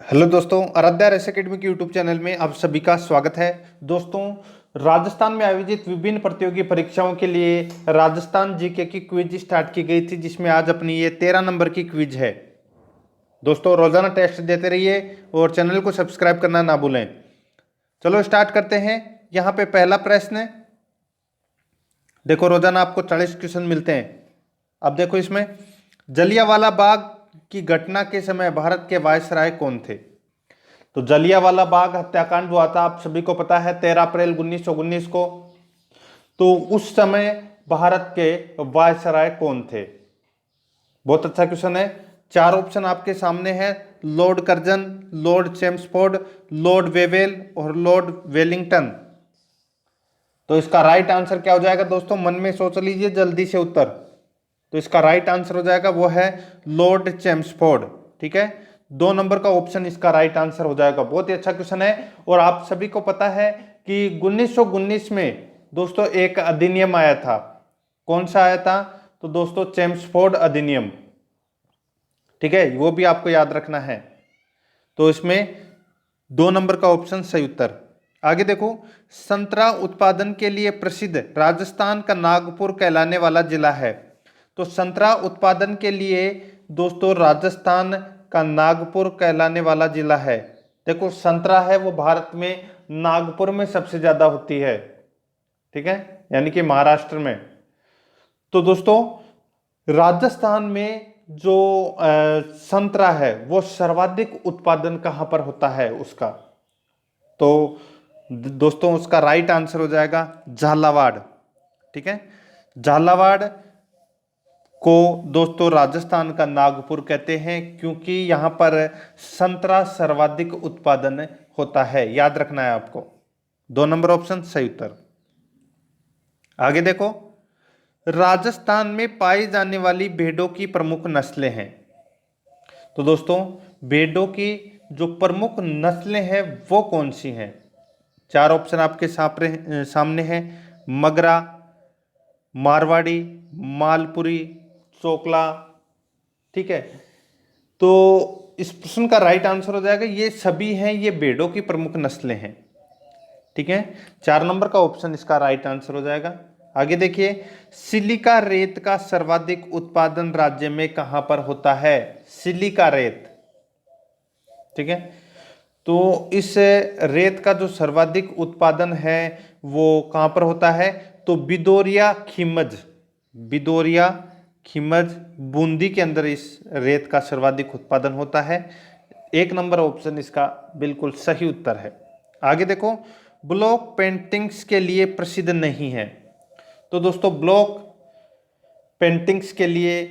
Hello दोस्तों, Aaradhya race academy के YouTube channel में आप सभी का स्वागत है। दोस्तों, राजस्थान में आयोजित विभिन्न प्रतियोगी परीक्षाओं के लिए राजस्थान जीके की क्विज स्टार्ट की गई थी, जिसमें आज अपनी ये 13 नंबर की क्विज है। दोस्तों, रोजाना टेस्ट देते रहिए और चैनल को सब्सक्राइब करना ना भूलें। चलो स्टार्ट करते हैं। यहाँ पे पहला प्रश्न, देखो रोजाना आपको 40 क्वेश्चन मिलते हैं। अब देखो इसमें, जलियांवाला बाग की घटना के समय भारत के वायसराय कौन थे? तो जलियांवाला बाग हत्याकांड हुआ था, आप सभी को पता है, 13 अप्रैल 1919 को। तो उस समय भारत के वायसराय कौन थे? बहुत अच्छा क्वेश्चन है। चार ऑप्शन आपके सामने हैं: Lord Curzon, Lord Chelmsford, Lord Wavell और लॉर्ड वेलिंगटन। तो इसका राइट आंसर क्या हो जाएगा दोस्तों? मन में सोच लीजिए जल्दी से उत्तर। तो इसका राइट आंसर हो जाएगा, वो है लॉर्ड चेम्सफोर्ड। ठीक है, 2 नंबर का ऑप्शन इसका राइट आंसर हो जाएगा। बहुत ही अच्छा क्वेश्चन है। और आप सभी को पता है कि 1919 में दोस्तों एक अधिनियम आया था। कौन सा आया था? तो दोस्तों चेम्सफोर्ड अधिनियम। ठीक है, वो भी आपको याद रखना है। तो इसमें 2 नंबर का ऑप्शन सही उत्तर। आगे देखो, संतरा उत्पादन के लिए प्रसिद्ध राजस्थान का नागपुर कहलाने वाला जिला है। तो संतरा उत्पादन के लिए दोस्तों राजस्थान का नागपुर कहलाने वाला जिला है। देखो, संतरा है वो भारत में नागपुर में सबसे ज्यादा होती है। ठीक है, यानी कि महाराष्ट्र में। तो दोस्तों, राजस्थान में जो संतरा है वो सर्वाधिक उत्पादन कहां पर होता है उसका? तो दोस्तों उसका राइट आंसर हो जाएगा झालावाड़। ठीक है, झालावाड़ को दोस्तों राजस्थान का नागपुर कहते हैं, क्योंकि यहां पर संतरा सर्वाधिक उत्पादन होता है। याद रखना है आपको। 2 नंबर ऑप्शन सही उत्तर। आगे देखो, राजस्थान में पाई जाने वाली भेड़ों की प्रमुख नस्लें हैं। तो दोस्तों, भेड़ों की जो प्रमुख नस्लें हैं वो कौन सी हैं? चार ऑप्शन आपके सामने हैं: मगरा, मारवाड़ी, मालपुरी, चोकला। ठीक है, तो इस प्रश्न का राइट आंसर हो जाएगा, ये सभी हैं, ये भेड़ों की प्रमुख नस्लें हैं। ठीक है, 4 नंबर का ऑप्शन इसका राइट आंसर हो जाएगा। आगे देखिए, सिलिका रेत का सर्वाधिक उत्पादन राज्य में कहां पर होता है? सिलिका रेत। ठीक है, तो इस रेत का जो सर्वाधिक उत्पादन है वो कहां पर होता है? तो बिदोरिया खीमज, बिदोरिया खीमज बूंदी के अंदर इस रेत का सर्वाधिक उत्पादन होता है। 1 नंबर ऑप्शन इसका बिल्कुल सही उत्तर है। आगे देखो, ब्लॉक पेंटिंग्स के लिए प्रसिद्ध नहीं है। तो दोस्तों, ब्लॉक पेंटिंग्स के लिए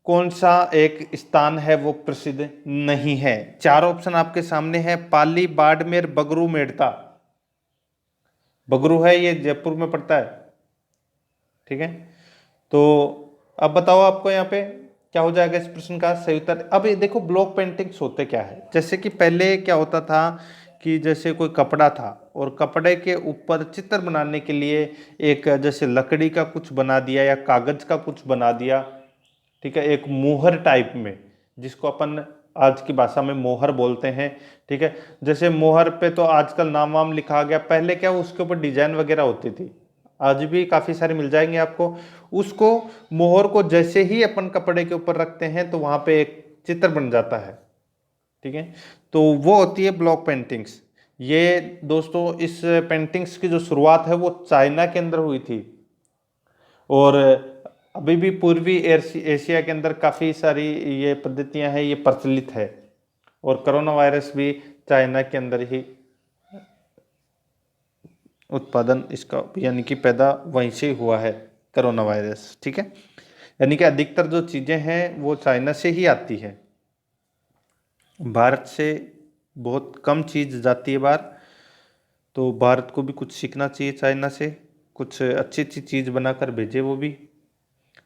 कौन सा एक स्थान है वो प्रसिद्ध नहीं है? चार ऑप्शन आपके सामने है: पाली, बाड़मेर, बगरू, मेड़ता। बगरू है ये जयपुर में पड़ता है। ठीक है, तो अब बताओ आपको यहाँ पे क्या हो जाएगा इस प्रश्न का सही उत्तर। अब ये देखो, ब्लॉक पेंटिंग्स होते क्या है। जैसे कि पहले क्या होता था कि जैसे कोई कपड़ा था और कपड़े के ऊपर चित्र बनाने के लिए एक जैसे लकड़ी का कुछ बना दिया या कागज का कुछ बना दिया। ठीक है, एक मोहर टाइप में, जिसको अपन आज की भाषा में मोहर बोलते हैं। ठीक है, जैसे मोहर पे तो आजकल नाम वाम लिखा गया, पहले क्या उसके ऊपर डिजाइन वगैरह होती थी, आज भी काफी सारे मिल जाएंगे आपको। उसको मोहर को जैसे ही अपन कपड़े के ऊपर रखते हैं तो वहां पे एक चित्र बन जाता है। ठीक है, तो वो होती है ब्लॉक पेंटिंग्स। ये दोस्तों, इस पेंटिंग्स की जो शुरुआत है वो चाइना के अंदर हुई थी, और अभी भी पूर्वी एशिया के अंदर काफ़ी सारी ये पद्धतियां हैं, ये प्रचलित है। और कोरोना वायरस भी चाइना के अंदर ही उत्पादन इसका, यानी कि पैदा वहीं से हुआ है कोरोना वायरस। ठीक है, यानी कि अधिकतर जो चीज़ें हैं वो चाइना से ही आती है, भारत से बहुत कम चीज़ जाती है बाहर। तो भारत को भी कुछ सीखना चाहिए चाइना से, कुछ अच्छी अच्छी चीज़ बनाकर भेजे वो भी।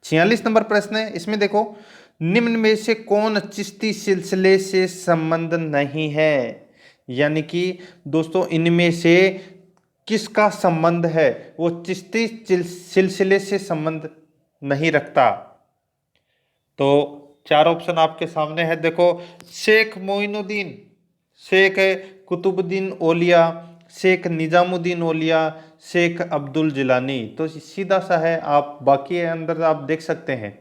46 नंबर प्रश्न है, इसमें देखो, निम्न में से कौन चिश्ती सिलसिले से संबंध नहीं है? यानी कि दोस्तों, इनमें से किसका संबंध है वो चिश्ती सिलसिले से संबंध नहीं रखता? तो चार ऑप्शन आपके सामने है। देखो, शेख मोइनुद्दीन, शेख कुतुबुद्दीन औलिया, शेख निजामुद्दीन औलिया, शेख अब्दुल जिलानी। तो सीधा सा है, आप बाकी अंदर आप देख सकते हैं।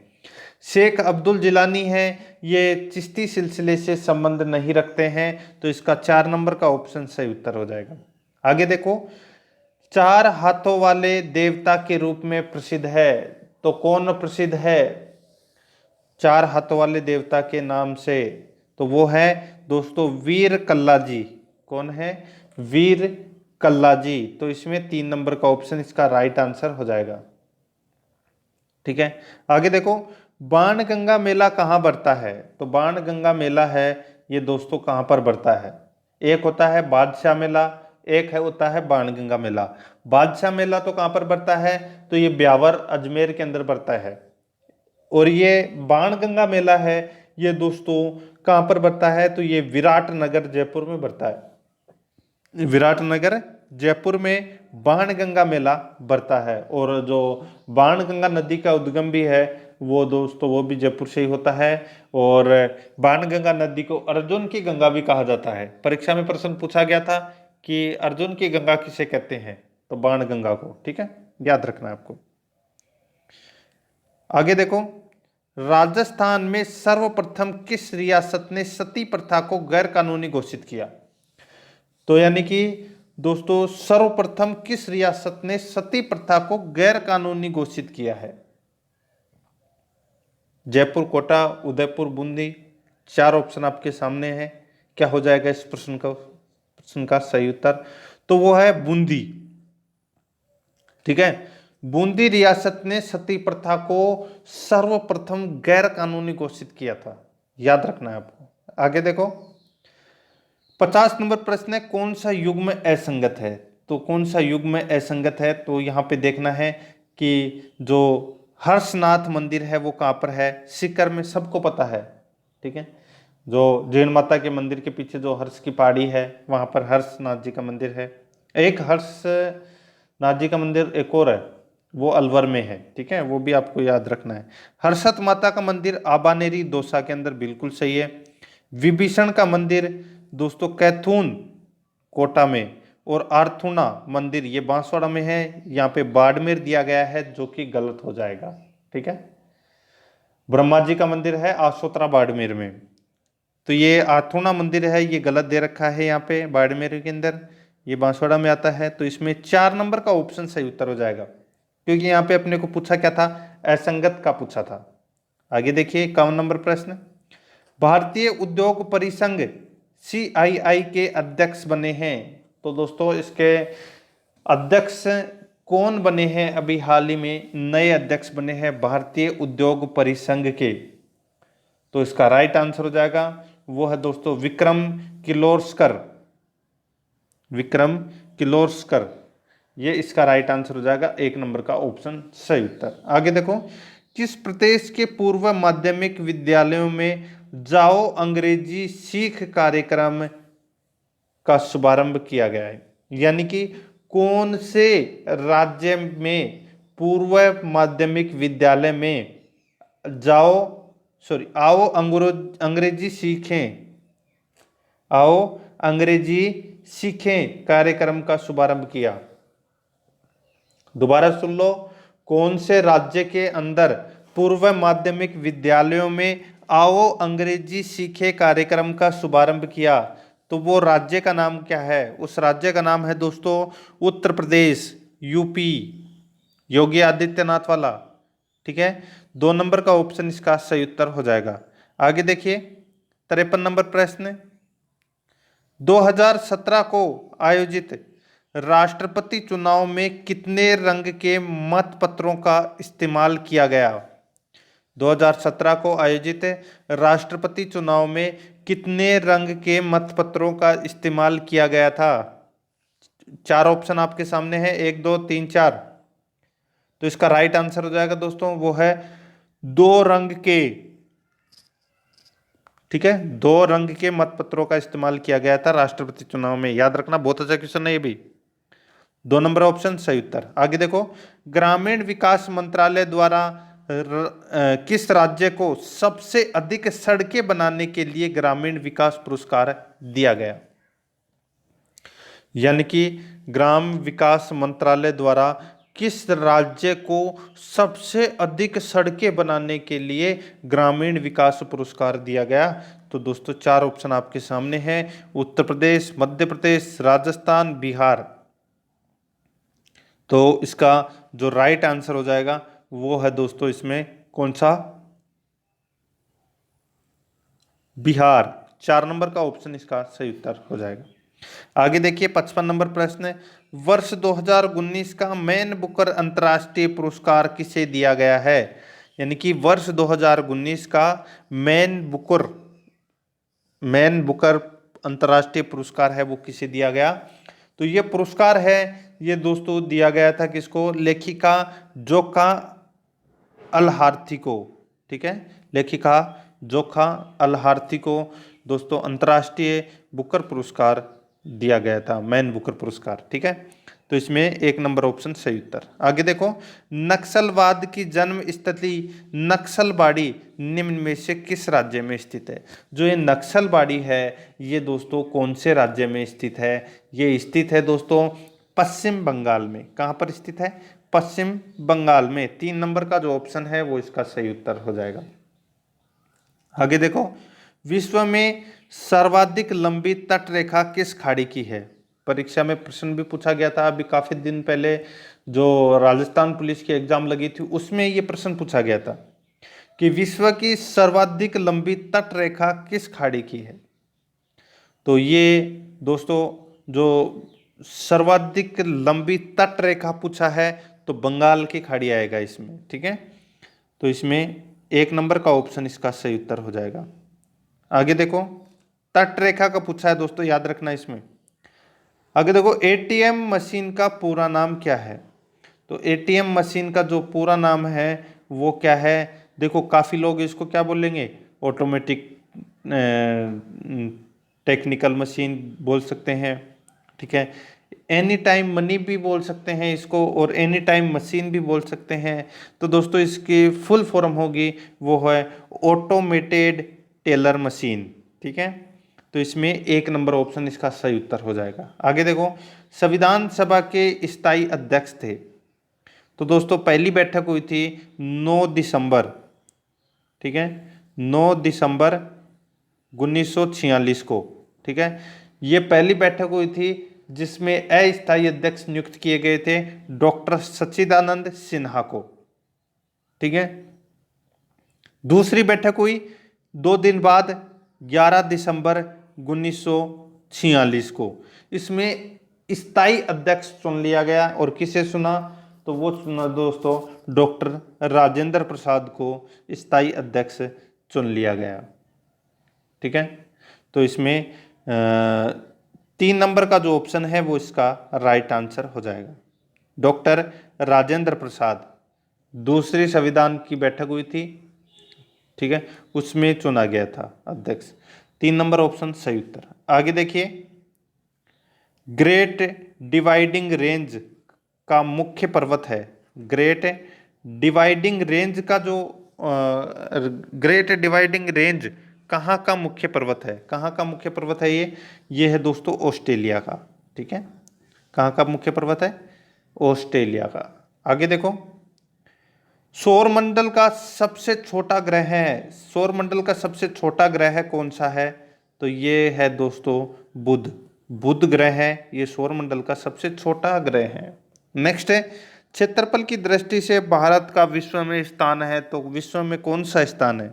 शेख अब्दुल जिलानी है, ये चिश्ती सिलसिले से संबंध नहीं रखते हैं, तो इसका 4 नंबर का ऑप्शन सही उत्तर हो जाएगा। आगे देखो, 4 हाथों वाले देवता के रूप में प्रसिद्ध है, तो कौन प्रसिद्ध है 4 हाथों वाले देवता के नाम से? तो वो है दोस्तों वीर कल्ला जी। कौन है? वीर कल्ला जी। तो इसमें 3 नंबर का ऑप्शन इसका राइट आंसर हो जाएगा। ठीक है, आगे देखो, बाणगंगा मेला कहाँ बढ़ता है? तो बाणगंगा मेला है ये दोस्तों कहाँ पर बढ़ता है? एक होता है बादशाह मेला, एक है होता है बाणगंगा मेला। बादशाह मेला तो कहाँ पर बढ़ता है? तो ये ब्यावर अजमेर के अंदर बढ़ता है। और ये बाणगंगा मेला है ये दोस्तों कहाँ पर बढ़ता है? तो ये विराटनगर जयपुर में बढ़ता है। विराटनगर जयपुर में बाणगंगा मेला बढ़ता है। और जो बाणगंगा नदी का उद्गम भी है वो दोस्तों वो भी जयपुर से ही होता है। और बाणगंगा नदी को अर्जुन की गंगा भी कहा जाता है। परीक्षा में प्रश्न पूछा गया था कि अर्जुन की गंगा किसे कहते हैं? तो बाणगंगा को। ठीक है, याद रखना है आपको। आगे देखो, राजस्थान में सर्वप्रथम किस रियासत ने सती प्रथा को गैर कानूनी घोषित किया? तो यानी कि दोस्तों सर्वप्रथम किस रियासत ने सती प्रथा को गैर कानूनी घोषित किया है? जयपुर, कोटा, उदयपुर, बूंदी। 4 ऑप्शन आपके सामने है। क्या हो जाएगा इस प्रश्न का सही उत्तर? तो वो है बूंदी। ठीक है, बूंदी रियासत ने सती प्रथा को सर्वप्रथम गैर कानूनी घोषित किया था। याद रखना है आपको। आगे देखो, 50 नंबर प्रश्न है, कौन सा युग्म असंगत है? तो कौन सा युग्म असंगत है? तो यहाँ पे देखना है कि जो हर्षनाथ मंदिर है वो कहाँ पर है? सीकर में, सबको पता है। ठीक है, जो जैन माता के मंदिर के पीछे जो हर्ष की पहाड़ी है वहाँ पर हर्षनाथ जी का मंदिर है। एक हर्षनाथ जी का मंदिर एक और है, वो अलवर में है। ठीक है, वो भी आपको याद रखना है। हर्षत माता का मंदिर आबानेरी दौसा के अंदर, बिल्कुल सही है। विभीषण का मंदिर दोस्तों कैथून कोटा में, और आर्थुना मंदिर ये बांसवाड़ा में है। यहाँ पे बाड़मेर दिया गया है जो कि गलत हो जाएगा। ठीक है, ब्रह्मा जी का मंदिर है आसोतरा बाड़मेर में, तो ये आर्थुना मंदिर है ये गलत दे रखा है यहाँ पे बाड़मेर के अंदर, ये बांसवाड़ा में आता है। तो इसमें 4 नंबर का ऑप्शन सही उत्तर हो जाएगा, क्योंकि यहाँ पे अपने को पूछा क्या था? असंगत का पूछा था। आगे देखिए 51 नंबर प्रश्न, भारतीय उद्योग परिसंघ CII के अध्यक्ष बने हैं। तो दोस्तों इसके अध्यक्ष कौन बने हैं? अभी हाल ही में नए अध्यक्ष बने हैं भारतीय उद्योग परिसंघ के। तो इसका राइट आंसर हो जाएगा वो है दोस्तों विक्रम किर्लोस्कर। विक्रम किर्लोस्कर, ये इसका राइट आंसर हो जाएगा। 1 नंबर का ऑप्शन सही उत्तर। आगे देखो, किस प्रदेश के पूर्व माध्यमिक विद्यालयों में जाओ अंग्रेजी सीख कार्यक्रम का शुभारंभ किया गया है? यानी कि कौन से राज्य में पूर्व माध्यमिक विद्यालय में आओ अंग्रेजी सीखें, आओ अंग्रेजी सीखें कार्यक्रम का शुभारंभ किया? दोबारा सुन लो, कौन से राज्य के अंदर पूर्व माध्यमिक विद्यालयों में आओ अंग्रेजी सीखे कार्यक्रम का शुभारंभ किया? तो वो राज्य का नाम क्या है? उस राज्य का नाम है दोस्तों उत्तर प्रदेश, यूपी, योगी आदित्यनाथ वाला। ठीक है, 2 नंबर का ऑप्शन इसका सही उत्तर हो जाएगा। आगे देखिए 53 नंबर प्रश्न, 2017 को आयोजित राष्ट्रपति चुनाव में कितने रंग के मतपत्रों का इस्तेमाल किया गया? 2017 को आयोजित राष्ट्रपति चुनाव में कितने रंग के मतपत्रों का इस्तेमाल किया गया था? 4 ऑप्शन आपके सामने है, 1 2 3 4। तो इसका राइट आंसर हो जाएगा दोस्तों वो है 2 रंग के। ठीक है, 2 रंग के मतपत्रों का इस्तेमाल किया गया था राष्ट्रपति चुनाव में। याद रखना, बहुत अच्छा क्वेश्चन है ये भी। 2 नंबर ऑप्शन सही उत्तर। आगे देखो, ग्रामीण विकास मंत्रालय द्वारा किस राज्य को सबसे अधिक सड़कें बनाने के लिए ग्रामीण विकास पुरस्कार दिया गया? यानी कि ग्राम विकास मंत्रालय द्वारा किस राज्य को सबसे अधिक सड़कें बनाने के लिए ग्रामीण विकास पुरस्कार दिया गया? तो दोस्तों 4 ऑप्शन आपके सामने हैं, उत्तर प्रदेश, मध्य प्रदेश, राजस्थान, बिहार। तो इसका जो राइट आंसर हो जाएगा वो है दोस्तों इसमें कौन सा? बिहार। 4 नंबर का ऑप्शन इसका सही उत्तर हो जाएगा। आगे देखिए 55 नंबर प्रश्न है, वर्ष 2019 का मैन बुकर अंतर्राष्ट्रीय पुरस्कार किसे दिया गया है? यानी कि वर्ष 2019 का मैन बुकर अंतर्राष्ट्रीय पुरस्कार है वो किसे दिया गया? तो ये पुरस्कार है, ये दोस्तों दिया गया था किसको? लेखिका जोखा अलहार्थी को। ठीक है, लेखिका जोखा अलहार्थी को दोस्तों अंतर्राष्ट्रीय बुकर पुरस्कार दिया गया था, मैन बुकर पुरस्कार। ठीक है, तो इसमें 1 नंबर ऑप्शन सही उत्तर। आगे देखो, नक्सलवाद की जन्म स्थली नक्सलबाड़ी निम्न में से किस राज्य में स्थित है? जो ये नक्सलबाड़ी है ये दोस्तों कौन से राज्य में स्थित है? ये स्थित है दोस्तों पश्चिम बंगाल में। कहाँ पर स्थित है? पश्चिम बंगाल में। 3 नंबर का जो ऑप्शन है वो इसका सही उत्तर हो जाएगा। आगे देखो, विश्व में सर्वाधिक लंबी तट रेखा किस खाड़ी की है? परीक्षा में प्रश्न भी पूछा गया था अभी काफी दिन पहले, जो राजस्थान पुलिस की एग्जाम लगी थी उसमें ये प्रश्न पूछा गया था कि विश्व की सर्वाधिक लंबी तट रेखा किस खाड़ी की है? तो ये दोस्तों जो सर्वाधिक लंबी तट रेखा पूछा है तो बंगाल की खाड़ी आएगा इसमें। ठीक है, तो इसमें 1 नंबर का ऑप्शन इसका सही उत्तर हो जाएगा। आगे देखो, तट रेखा का पूछा है दोस्तों, याद रखना इसमें। आगे देखो, एटीएम मशीन का पूरा नाम क्या है? तो एटीएम मशीन का जो पूरा नाम है वो क्या है? देखो काफी लोग इसको क्या बोलेंगे? ऑटोमेटिक टेक्निकल मशीन बोल सकते हैं। ठीक है, एनी टाइम मनी भी बोल सकते हैं इसको, और एनी टाइम मशीन भी बोल सकते हैं। तो दोस्तों इसकी फुल फॉर्म होगी वो है ऑटोमेटेड टेलर मशीन। ठीक है, तो इसमें 1 नंबर ऑप्शन इसका सही उत्तर हो जाएगा। आगे देखो, संविधान सभा के स्थायी अध्यक्ष थे? तो दोस्तों पहली बैठक हुई थी 9 दिसंबर। ठीक है, 9 दिसंबर 1946 को। ठीक है, ये पहली बैठक हुई थी जिसमें अस्थायी अध्यक्ष नियुक्त किए गए थे डॉक्टर सच्चिदानंद सिन्हा को। ठीक है, दूसरी बैठक हुई 2 दिन बाद 11 दिसंबर 1946 को। इसमें स्थायी अध्यक्ष चुन लिया गया, और किसे चुना? तो वो चुना दोस्तों डॉक्टर राजेंद्र प्रसाद को स्थायी अध्यक्ष चुन लिया गया। ठीक है, तो इसमें 3 नंबर का जो ऑप्शन है वो इसका राइट आंसर हो जाएगा। डॉक्टर राजेंद्र प्रसाद, दूसरी संविधान की बैठक हुई थी, ठीक है, उसमें चुना गया था अध्यक्ष। 3 नंबर ऑप्शन सही उत्तर। आगे देखिए, ग्रेट डिवाइडिंग रेंज का मुख्य पर्वत है? ग्रेट डिवाइडिंग रेंज का जो ग्रेट डिवाइडिंग रेंज कहाँ का मुख्य पर्वत है? कहाँ का मुख्य पर्वत है ये है दोस्तों ऑस्ट्रेलिया का। ठीक है, कहाँ का मुख्य पर्वत है? ऑस्ट्रेलिया का। आगे देखो, सौरमंडल का सबसे छोटा ग्रह है, सौरमंडल का सबसे छोटा ग्रह कौन सा है? तो ये है दोस्तों बुध। बुध ग्रह है ये सौरमंडल का सबसे छोटा ग्रह है। नेक्स्ट है, क्षेत्रफल की दृष्टि से भारत का विश्व में स्थान है, तो विश्व में कौन सा स्थान है?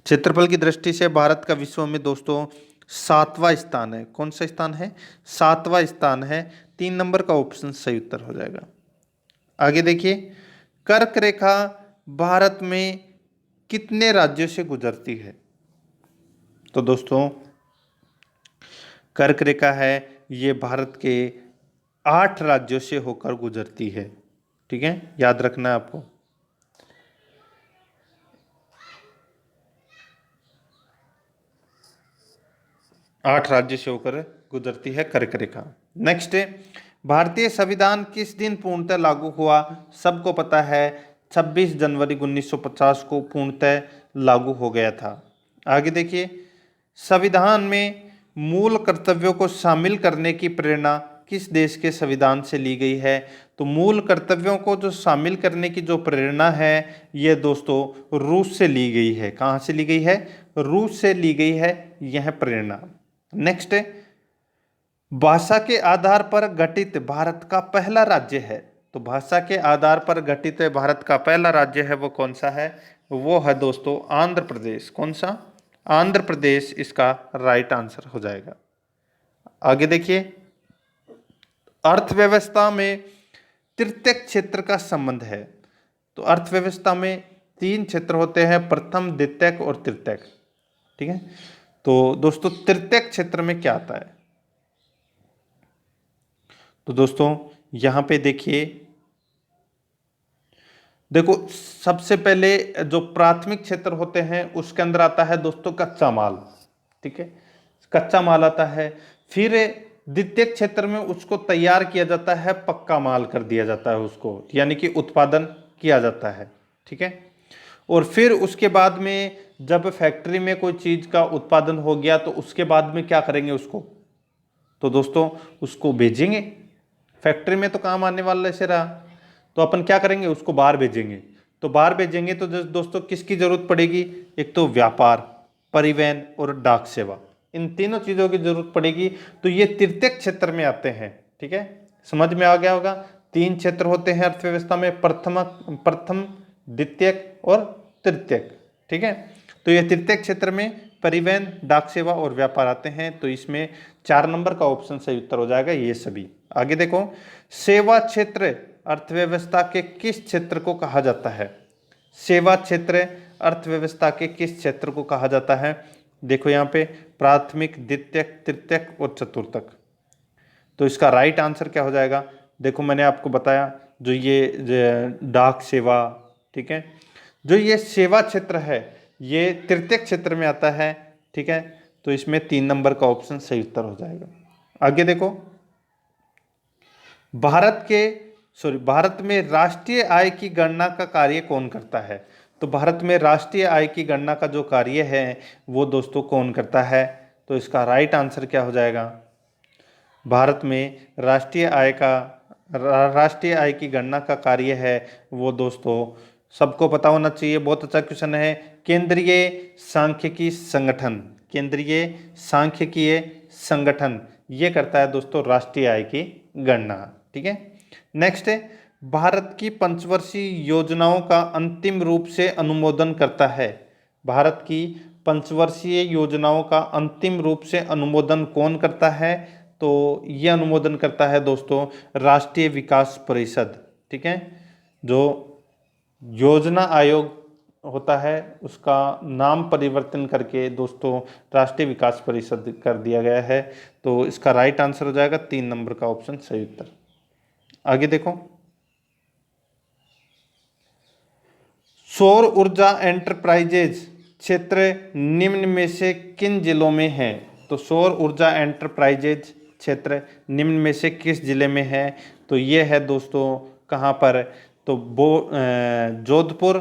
क्षेत्रफल की दृष्टि से भारत का विश्व में दोस्तों 7वां स्थान है। कौन सा स्थान है? 7वां स्थान है। 3 नंबर का ऑप्शन सही उत्तर हो जाएगा। आगे देखिए, कर्क रेखा भारत में कितने राज्यों से गुजरती है? तो दोस्तों कर्क रेखा है ये भारत के 8 राज्यों से होकर गुजरती है। ठीक है, याद रखना है आपको। आठ राज्य से होकर गुजरती है कर्क रेखा। नेक्स्ट है, भारतीय संविधान किस दिन पूर्णतः लागू हुआ? सबको पता है 26 जनवरी 1950 को पूर्णतः लागू हो गया था। आगे देखिए, संविधान में मूल कर्तव्यों को शामिल करने की प्रेरणा किस देश के संविधान से ली गई है? तो मूल कर्तव्यों को जो शामिल करने की जो प्रेरणा है ये दोस्तों रूस से ली गई है। कहाँ से ली गई है? रूस से ली गई है यह प्रेरणा। नेक्स्ट, भाषा के आधार पर गठित भारत का पहला राज्य है। तो भाषा के आधार पर गठित भारत का पहला राज्य है वो कौन सा है? वो है दोस्तों आंध्र प्रदेश। कौन सा? आंध्र प्रदेश इसका राइट आंसर हो जाएगा। आगे देखिए, अर्थव्यवस्था में तृतीय क्षेत्र का संबंध है। तो अर्थव्यवस्था में 3 क्षेत्र होते हैं, प्रथम, द्वितीयक और तृतीयक। ठीक है, तो दोस्तों तृतीयक क्षेत्र में क्या आता है? तो दोस्तों यहां पे देखिए, देखो सबसे पहले जो प्राथमिक क्षेत्र होते हैं उसके अंदर आता है दोस्तों कच्चा माल। ठीक है, कच्चा माल आता है। फिर द्वितीय क्षेत्र में उसको तैयार किया जाता है, पक्का माल कर दिया जाता है उसको, यानी कि उत्पादन किया जाता है। ठीक है, और फिर उसके बाद में जब फैक्ट्री में कोई चीज का उत्पादन हो गया तो उसके बाद में क्या करेंगे उसको? तो दोस्तों उसको भेजेंगे। फैक्ट्री में तो काम आने वाला ऐसे रहा, तो अपन क्या करेंगे? उसको बाहर भेजेंगे। तो बाहर भेजेंगे तो दोस्तों किसकी जरूरत पड़ेगी? एक तो व्यापार, परिवहन और डाक सेवा, इन तीनों चीजों की जरूरत पड़ेगी। तो ये तृतीय क्षेत्र में आते हैं। ठीक है, समझ में आ गया होगा। 3 क्षेत्र होते हैं अर्थव्यवस्था में, प्रथम, द्वितीयक और तृतीयक। ठीक है, तो ये तृतीय क्षेत्र में परिवहन, डाक सेवा और व्यापार आते हैं। तो इसमें 4 नंबर का ऑप्शन सही उत्तर हो जाएगा ये सभी। आगे देखो, सेवा क्षेत्र अर्थव्यवस्था के किस क्षेत्र को कहा जाता है? सेवा क्षेत्र अर्थव्यवस्था के किस क्षेत्र को कहा जाता है? देखो यहाँ पे प्राथमिक, द्वितीयक, तृतीयक और चतुर्थक। तो इसका राइट आंसर क्या हो जाएगा? देखो मैंने आपको बताया जो ये डाक सेवा, ठीक है, जो ये सेवा क्षेत्र है ये तृतीय क्षेत्र में आता है। ठीक है, तो इसमें 3 नंबर का ऑप्शन सही उत्तर हो जाएगा। आगे देखो, भारत में राष्ट्रीय आय की गणना का कार्य कौन करता है? तो भारत में राष्ट्रीय आय की गणना का जो कार्य है वो दोस्तों कौन करता है? तो इसका राइट आंसर क्या हो जाएगा? भारत में राष्ट्रीय आय की गणना का कार्य है वो दोस्तों सबको पता होना चाहिए, बहुत अच्छा क्वेश्चन है, केंद्रीय सांख्यिकी संगठन। केंद्रीय सांख्यिकीय संगठन ये करता है दोस्तों राष्ट्रीय आय की गणना। ठीक है, नेक्स्ट है, भारत की पंचवर्षीय योजनाओं का अंतिम रूप से अनुमोदन करता है। भारत की पंचवर्षीय योजनाओं का अंतिम रूप से अनुमोदन कौन करता है? तो ये अनुमोदन करता है दोस्तों राष्ट्रीय विकास परिषद। ठीक है, जो योजना आयोग होता है उसका नाम परिवर्तन करके दोस्तों राष्ट्रीय विकास परिषद कर दिया गया है। तो इसका राइट आंसर हो जाएगा 3 नंबर का ऑप्शन सही उत्तर। आगे देखो, सौर ऊर्जा एंटरप्राइजेज क्षेत्र निम्न में से किन जिलों में है? तो सौर ऊर्जा एंटरप्राइजेज क्षेत्र निम्न में से किस जिले में है? तो ये है दोस्तों कहाँ पर? तो जोधपुर,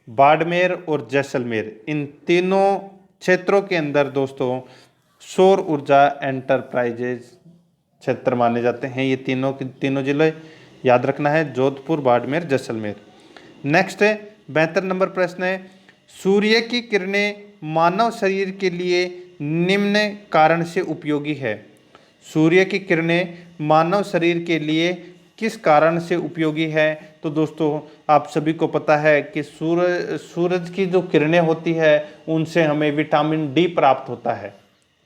बाड़मेर और जैसलमेर, इन तीनों क्षेत्रों के अंदर दोस्तों सौर ऊर्जा एंटरप्राइजेज क्षेत्र माने जाते हैं। ये तीनों जिले याद रखना है, जोधपुर, बाड़मेर, जैसलमेर। नेक्स्ट है 72 नंबर प्रश्न है, सूर्य की किरणें मानव शरीर के लिए निम्न कारण से उपयोगी है। सूर्य की किरणें मानव शरीर के लिए किस कारण से उपयोगी है? तो दोस्तों आप सभी को पता है कि सूरज की जो किरणें होती है उनसे हमें विटामिन डी प्राप्त होता है।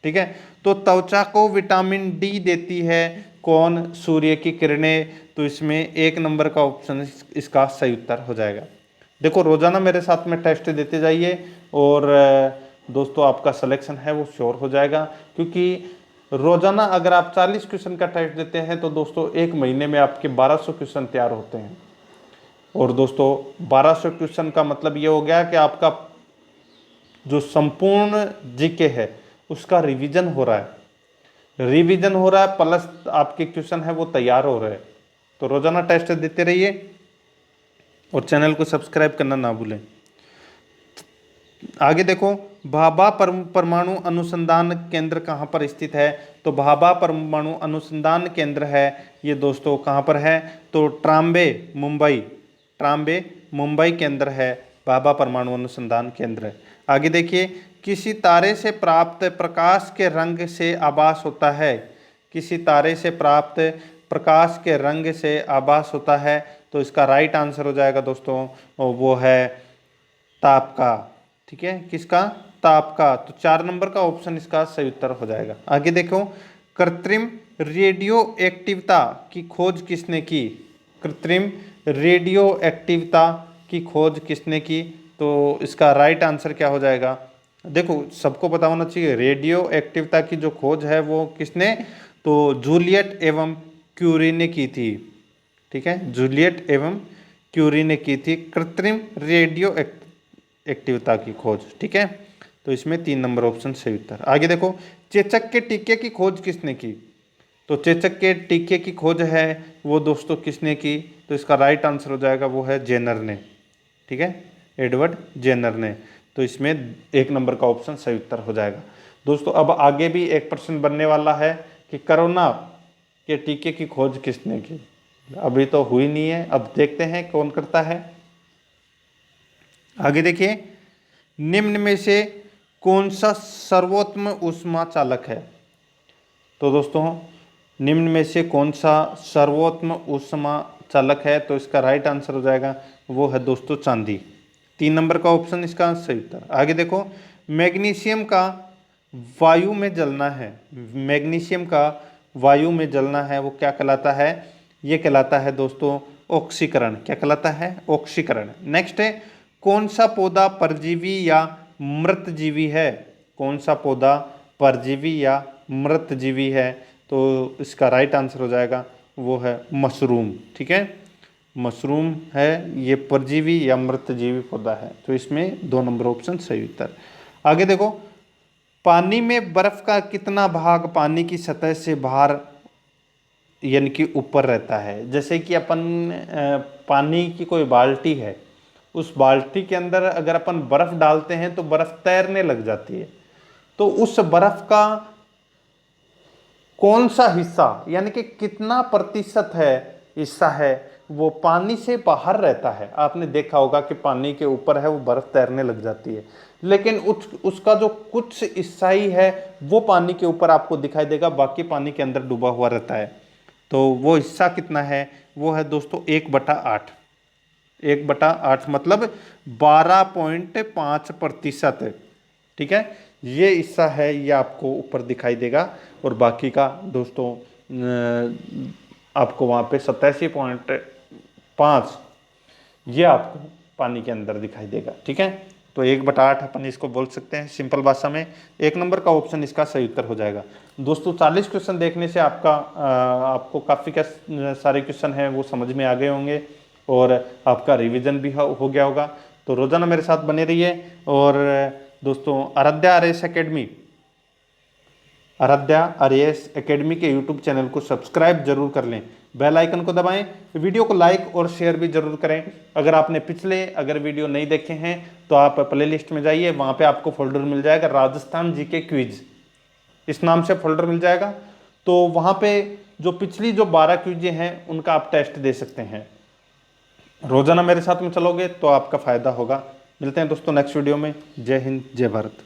ठीक है, तो त्वचा को विटामिन डी देती है कौन? सूर्य की किरणें। तो इसमें 1 नंबर का ऑप्शन इसका सही उत्तर हो जाएगा। देखो रोजाना मेरे साथ में टेस्ट देते जाइए और दोस्तों आपका सिलेक्शन है वो श्योर हो जाएगा, क्योंकि रोजाना अगर आप 40 क्वेश्चन का टेस्ट देते हैं तो दोस्तों 1 महीने में आपके 1200 क्वेश्चन तैयार होते हैं। और दोस्तों 1200 क्वेश्चन का मतलब ये हो गया कि आपका जो संपूर्ण जीके है उसका रिवीजन हो रहा है, प्लस आपके क्वेश्चन है वो तैयार हो रहे हैं। तो रोजाना टेस्ट देते रहिए और चैनल को सब्सक्राइब करना ना भूलें। आगे देखो, भाभा परमाणु अनुसंधान केंद्र कहाँ पर स्थित है? तो भाभा परमाणु अनुसंधान केंद्र है ये दोस्तों कहाँ पर है? तो ट्राम्बे मुंबई के अंदर है भाभा परमाणु अनुसंधान केंद्र। आगे देखिए, किसी तारे से प्राप्त प्रकाश के रंग से आभास होता है। किसी तारे से प्राप्त प्रकाश के रंग से आभास होता है, तो इसका राइट आंसर हो जाएगा दोस्तों, वो है ताप का। ठीक है, किसका? ताप का। तो 4 नंबर का ऑप्शन इसका सही उत्तर हो जाएगा। आगे देखो, कृत्रिम रेडियो एक्टिवता की खोज किसने की? कृत्रिम रेडियो एक्टिवता की खोज किसने की? तो इसका राइट आंसर क्या हो जाएगा? देखो, सबको पता होना चाहिए, रेडियो एक्टिवता की जो खोज है वो किसने? तो जूलियट एवं क्यूरी ने की थी। ठीक है, जूलियट एवं क्यूरी ने की थी कृत्रिम रेडियो एक्टिवता की खोज। ठीक है, तो इसमें 3 नंबर ऑप्शन सही उत्तर। आगे देखो, चेचक के टीके की खोज किसने की? तो चेचक के टीके की खोज है वो दोस्तों किसने की? तो इसका राइट आंसर हो जाएगा, वो है जेनर ने। ठीक है, एडवर्ड जेनर ने। तो इसमें 1 नंबर का ऑप्शन सही उत्तर हो जाएगा। दोस्तों अब आगे भी एक प्रश्न बनने वाला है कि कोरोना के टीके की खोज किसने की? अभी तो हुई नहीं है, अब देखते हैं कौन करता है। आगे देखिए, निम्न में से कौन सा सर्वोत्तम ऊष्मा चालक है? तो दोस्तों निम्न में से कौन सा सर्वोत्तम ऊष्मा चालक है? तो इसका राइट आंसर हो जाएगा, वो है दोस्तों चांदी। 3 नंबर का ऑप्शन इसका सही उत्तर। आगे देखो, मैग्नीशियम का वायु में जलना है। मैग्नीशियम का वायु में जलना है, वो क्या कहलाता है? ये कहलाता है दोस्तों ऑक्सीकरण। क्या कहलाता है? ऑक्सीकरण। नेक्स्ट है, कौन सा पौधा परजीवी या मृतजीवी है? कौन सा पौधा परजीवी या मृतजीवी है? तो इसका राइट आंसर हो जाएगा, वो है मशरूम। ठीक है, मशरूम है ये परजीवी या मृतजीवी पौधा है। तो इसमें 2 नंबर ऑप्शन सही उत्तर। आगे देखो, पानी में बर्फ का कितना भाग पानी की सतह से बाहर यानी कि ऊपर रहता है? जैसे कि अपन पानी की कोई बाल्टी है, उस बाल्टी के अंदर अगर अपन बर्फ डालते हैं तो बर्फ तैरने लग जाती है। तो उस बर्फ का कौन सा हिस्सा यानी कि कितना प्रतिशत है हिस्सा है वो पानी से बाहर रहता है? आपने देखा होगा कि पानी के ऊपर है वो बर्फ तैरने लग जाती है, लेकिन उसका जो कुछ हिस्सा ही है वो पानी के ऊपर आपको दिखाई देगा, बाकी पानी के अंदर डूबा हुआ रहता है। तो वो हिस्सा कितना है? वो है दोस्तों 1/8। 1/8 मतलब 12.5%। ठीक है, ये हिस्सा है ये आपको ऊपर दिखाई देगा, और बाकी का दोस्तों आपको वहाँ पे 87.5 ये आपको पानी के अंदर दिखाई देगा। ठीक है, तो 1/8 अपन इसको बोल सकते हैं सिंपल भाषा में। 1 नंबर का ऑप्शन इसका सही उत्तर हो जाएगा। दोस्तों 40 क्वेश्चन देखने से आपको काफ़ी सारे क्वेश्चन हैं वो समझ में आ गए होंगे, और आपका रिवीजन भी हो गया होगा। तो रोज़ाना मेरे साथ बने रहिए। और दोस्तों आराध्या आरएएस एकेडमी के यूट्यूब चैनल को सब्सक्राइब जरूर कर लें, बेल आइकन को दबाएं, वीडियो को लाइक और शेयर भी जरूर करें। अगर आपने अगर वीडियो नहीं देखे हैं तो आप प्लेलिस्ट में जाइए, वहाँ पे आपको फोल्डर मिल जाएगा राजस्थान जीके क्विज, इस नाम से फोल्डर मिल जाएगा। तो वहाँ पे जो पिछली 12 क्विजें हैं उनका आप टेस्ट दे सकते हैं। रोजाना मेरे साथ में चलोगे तो आपका फायदा होगा। मिलते हैं दोस्तों नेक्स्ट वीडियो में। जय हिंद, जय भारत।